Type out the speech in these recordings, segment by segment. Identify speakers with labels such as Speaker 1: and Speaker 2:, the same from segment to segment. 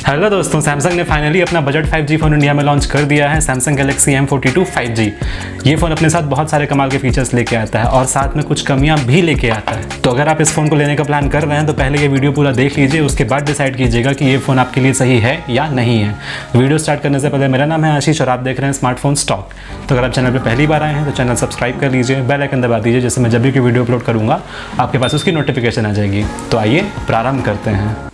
Speaker 1: Hello दोस्तों, Samsung ने finally अपना बजट 5G फ़ोन इंडिया में लॉन्च कर दिया है, सैमसंग गैलेक्सी M42 5G। ये फ़ोन अपने साथ बहुत सारे कमाल के फीचर्स लेके आता है और साथ में कुछ कमियां भी लेके आता है। तो अगर आप इस फ़ोन को लेने का प्लान कर रहे हैं तो पहले ये वीडियो पूरा देख लीजिए, उसके बाद डिसाइड कीजिएगा कि ये फ़ोन आपके लिए सही है या नहीं है। वीडियो स्टार्ट करने से पहले मेरा नाम है आशीष और आप देख रहे हैं स्मार्टफोन स्टॉक। तो अगर आप चैनल पर पहली बार आए हैं तो चैनल सब्सक्राइब कर लीजिए, बेल आइकन दबा दीजिए, जिससे मैं जब भी कोई वीडियो अपलोड करूँगा आपके पास उसकी नोटिफिकेशन आ जाएगी। तो आइए प्रारंभ करते हैं।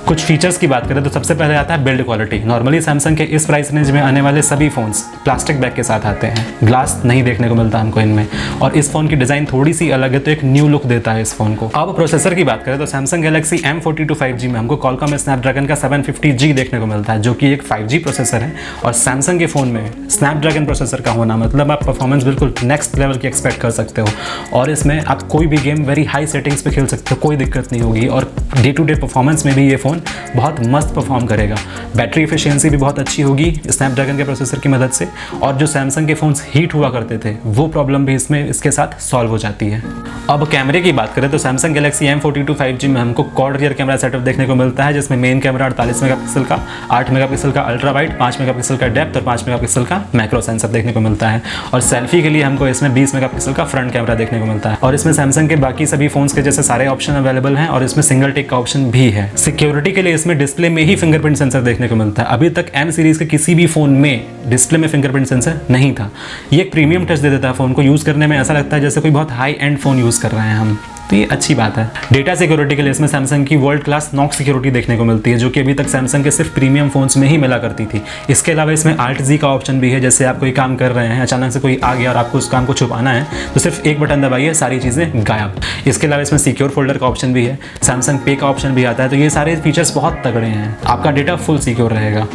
Speaker 1: कुछ फीचर्स की बात करें तो सबसे पहले आता है बिल्ड क्वालिटी। नॉर्मली सैमसंग के इस प्राइस रेंज में आने वाले सभी फोन्स प्लास्टिक बैग के साथ आते हैं, ग्लास नहीं देखने को मिलता हमको इनमें, और इस फोन की डिज़ाइन थोड़ी सी अलग है तो एक न्यू लुक देता है इस फोन को। अब प्रोसेसर की बात करें तो सैमसंग गैलेक्सी M42 5G में हमको कॉलकॉम स्नैपड्रैगन का 750G देखने को मिलता है, जो कि एक 5G प्रोसेसर है। और सैमसंग के फ़ोन में स्नैपड्रैगन प्रोसेसर का होना मतलब आप परफॉर्मेंस बिल्कुल नेक्स्ट लेवल की एक्सपेक्ट कर सकते हो, और इसमें आप कोई भी गेम वेरी हाई सेटिंग्स पे खेल सकते हो, कोई दिक्कत नहीं होगी। और डे टू डे परफॉर्मेंस में भी ये फ़ोन बहुत मस्त परफॉर्म करेगा। बैटरी एफिशिएंसी भी बहुत अच्छी होगी स्नैपड्रैगन के प्रोसेसर की मदद से, और जो सैमसंग के फ़ोन्स हीट हुआ करते थे वो प्रॉब्लम भी इसके साथ सॉल्व हो जाती है। अब कैमरे की बात करें तो सैमसंग गैलेक्सी M42 5G में हमको क्वाड रियर कैमरा सेटअप देखने को मिलता है, जिसमें मेन कैमरा 48 मेगापिक्सल का, 8 मेगापिक्सल का अल्ट्रा वाइड, 5 मेगापिक्सल का डेप्थ और 5 मेगापिक्सल का मैक्रो सेंसर देखने को मिलता है। और सेल्फी के लिए हमको इसमें 20 मेगापिक्सल का फ्रंट कैमरा देखने को मिलता है। और इसमें सैमसंग के बाकी सभी फोन्स के जैसे सारे ऑप्शन अवेलेबल हैं, और इसमें सिंगल टिक का ऑप्शन भी है। सिक्योरिटी के लिए इसमें डिस्प्ले में ही फिंगरप्रिंट सेंसर देखने को मिलता है। अभी तक M सीरीज के किसी भी फोन में डिस्प्ले में फिंगरप्रिंट सेंसर नहीं था। ये एक प्रीमियम टच दे देता है फोन को, यूज करने में ऐसा लगता है जैसे कोई बहुत हाई एंड फोन यूज कर रहे हैं हम, तो ये अच्छी बात है। डेटा सिक्योरिटी के लिए इसमें सैमसंग की वर्ल्ड क्लास नॉक सिक्योरिटी देखने को मिलती है, जो कि अभी तक सैमसंग के सिर्फ प्रीमियम फोन्स में ही मिला करती थी। इसके अलावा इसमें Alt-Z का ऑप्शन भी है, जैसे आप कोई काम कर रहे हैं, अचानक से कोई आ गया और आपको उस काम को छुपाना है तो सिर्फ एक बटन दबाइए, सारी चीज़ें गायब। इसके अलावा इसमें सिक्योर फोल्डर का ऑप्शन भी है, सैमसंग पे का ऑप्शन भी आता है। तो ये सारे फीचर्स बहुत तगड़े हैं, आपका डेटा फुल सिक्योर रहेगा।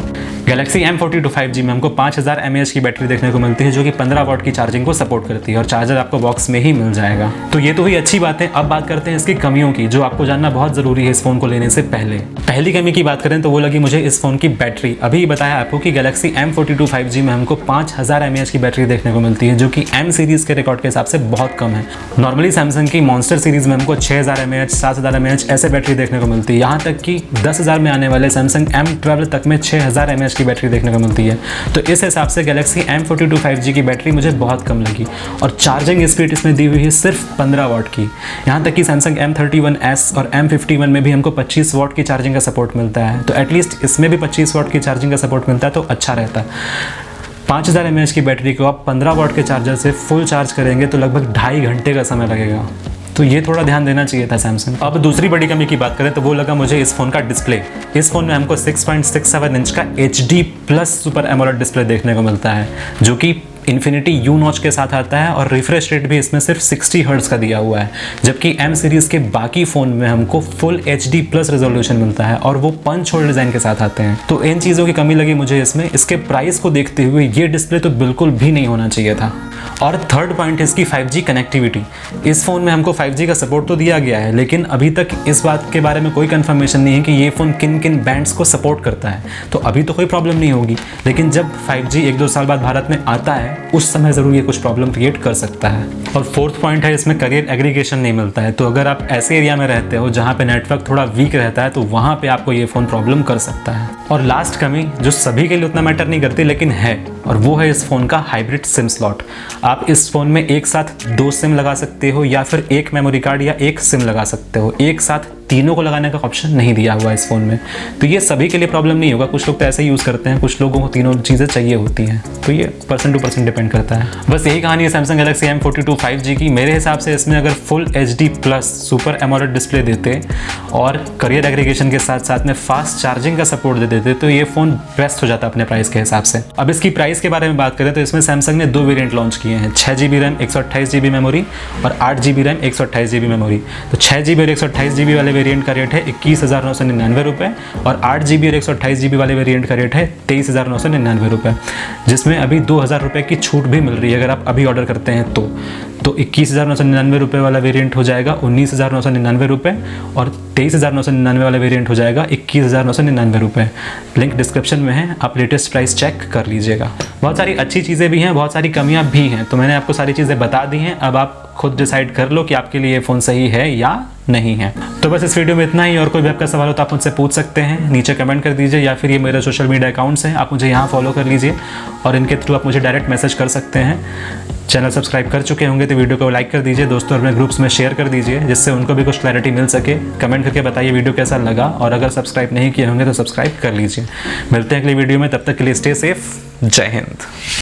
Speaker 1: गैलेक्सी M42 5G में हमको 5000 mAh की बैटरी देखने को मिलती है, जो कि 15 वाट की चार्जिंग को सपोर्ट करती है, और चार्जर आपको बॉक्स में ही मिल जाएगा। तो ये तो हुई अच्छी बात है। अब बात करते हैं इसकी कमियों की, जो आपको जानना बहुत ज़रूरी है इस फ़ोन को लेने से पहले। पहली कमी की बात करें तो वो लगी मुझे इस फ़ोन की बैटरी। अभी बताया आपको कि गैलेक्सी M42 5G में हमको 5000 mAh की बैटरी देखने को मिलती है, जो कि M सीरीज़ के रिकॉर्ड के हिसाब से बहुत कम है। नॉर्मली सैमसंग की मॉन्स्टर सीरीज़ में हमको 6000 mAh, 7000 mAh ऐसे बैटरी देखने को मिलती है। यहाँ तक कि 10000 में आने वाले सैमसंग M12 तक में 6000 mAh की बैटरी देखने को मिलती है। तो इस हिसाब से गैलेक्सी M42 5G की बैटरी मुझे बहुत कम लगी, और चार्जिंग स्पीड इसमें दी हुई है सिर्फ 15 वाट की। यहाँ तक कि सैमसंग M31s और M51 में भी हमको 25 वाट की चार्जिंग का सपोर्ट मिलता है। तो एटलीस्ट इसमें भी 25 वाट की चार्जिंग का सपोर्ट मिलता है तो अच्छा रहता है। 5000 mAh की बैटरी को आप 15 वाट के चार्जर से फुल चार्ज करेंगे तो लगभग 2.5 घंटे का समय लगेगा। तो ये थोड़ा ध्यान देना चाहिए था सैमसंग। अब दूसरी बड़ी कमी की बात करें तो वो लगा मुझे इस फ़ोन का डिस्प्ले। इस फ़ोन में हमको 6.67 इंच का HD plus super AMOLED display देखने को मिलता है, जो कि इन्फिनिटी U नॉच के साथ आता है, और रिफ्रेश रेट भी इसमें सिर्फ 60 हर्ट्ज़ का दिया हुआ है। जबकि M सीरीज़ के बाकी फ़ोन में हमको फुल HD प्लस रेजोल्यूशन मिलता है, और वो पंच होल डिज़ाइन के साथ आते हैं। तो इन चीज़ों की कमी लगी मुझे इसमें। इसके प्राइस को देखते हुए ये डिस्प्ले तो बिल्कुल भी नहीं होना चाहिए था। और थर्ड पॉइंट है इसकी 5G कनेक्टिविटी। इस फ़ोन में हमको 5G का सपोर्ट तो दिया गया है, लेकिन अभी तक इस बात के बारे में कोई कंफर्मेशन नहीं है कि ये फ़ोन किन किन बैंड्स को सपोर्ट करता है। तो अभी तो कोई प्रॉब्लम नहीं होगी, लेकिन जब 5G 1-2 साल बाद भारत में आता है उस समय ज़रूर ये कुछ प्रॉब्लम क्रिएट कर सकता है। और फोर्थ पॉइंट है इसमें करियर एग्रीगेशन नहीं मिलता है। तो अगर आप ऐसे एरिया में रहते हो जहाँ पे नेटवर्क थोड़ा वीक रहता है तो वहाँ पे आपको ये फ़ोन प्रॉब्लम कर सकता है। और लास्ट कमी, जो सभी के लिए उतना मैटर नहीं करती लेकिन है, और वो है इस फ़ोन का हाइब्रिड सिम स्लॉट। आप इस फ़ोन में एक साथ 2 सिम लगा सकते हो, या फिर एक मेमोरी कार्ड या एक सिम लगा सकते हो। एक साथ तीनों को लगाने का ऑप्शन नहीं दिया हुआ इस फ़ोन में। तो ये सभी के लिए प्रॉब्लम नहीं होगा, कुछ लोग तो ऐसे ही यूज़ करते हैं, कुछ लोगों को तीनों चीज़ें चाहिए होती हैं। तो ये पर्सन टू पर्सन डिपेंड करता है। बस यही कहानी है सैमसंग गैलेक्सी M42 5G की। मेरे हिसाब से इसमें अगर full HD plus super AMOLED display देते और करियर एग्रीगेशन के साथ साथ में फास्ट चार्जिंग का सपोर्ट दे देते तो ये फ़ोन बेस्ट हो जाता अपने प्राइस के हिसाब से। अब इसकी प्राइस के बारे में बात करें तो इसमें सैमसंग ने 2 वेरिएंट लॉन्च किए हैं, 6GB रैम 128GB मेमोरी और 8GB रैम 128GB मेमोरी। तो 6GB और 128GB वाले वेरिएंट का रेट है 21,999 रुपये, और 8GB और 128GB वाले वेरिएंट का रेट है 23,999 रुपये, जिसमें अभी 2,000 रुपये की छूट भी मिल रही है अगर आप अभी ऑर्डर करते हैं तो 21,999 रुपये वाला वेरिएंट हो जाएगा 19,999 रुपये, और 23,999 वाला वेरिएंट हो जाएगा 21,999 रुपये। लिंक डिस्क्रिप्शन में है, आप लेटेस्ट प्राइस चेक कर लीजिएगा। बहुत सारी अच्छी चीज़ें भी हैं, बहुत सारी कमियां भी हैं, तो मैंने आपको सारी चीज़ें बता दी हैं। अब आप खुद डिसाइड कर लो कि आपके लिए ये फ़ोन सही है या नहीं है। तो बस इस वीडियो में इतना ही, और कोई भी आपका सवाल हो तो आप मुझसे पूछ सकते हैं, नीचे कमेंट कर दीजिए, या फिर ये मेरे सोशल मीडिया अकाउंट्स हैं, आप मुझे यहाँ फॉलो कर लीजिए और इनके थ्रू आप मुझे डायरेक्ट मैसेज कर सकते हैं। चैनल सब्सक्राइब कर चुके होंगे तो वीडियो को लाइक कर दीजिए, दोस्तों और अपने ग्रुप्स में शेयर कर दीजिए, जिससे उनको भी कुछ क्लैरिटी मिल सके। कमेंट करके बताइए वीडियो कैसा लगा, और अगर सब्सक्राइब नहीं किए होंगे तो सब्सक्राइब कर लीजिए। मिलते हैं अगली वीडियो में, तब तक के लिए स्टे सेफ, जय हिंद।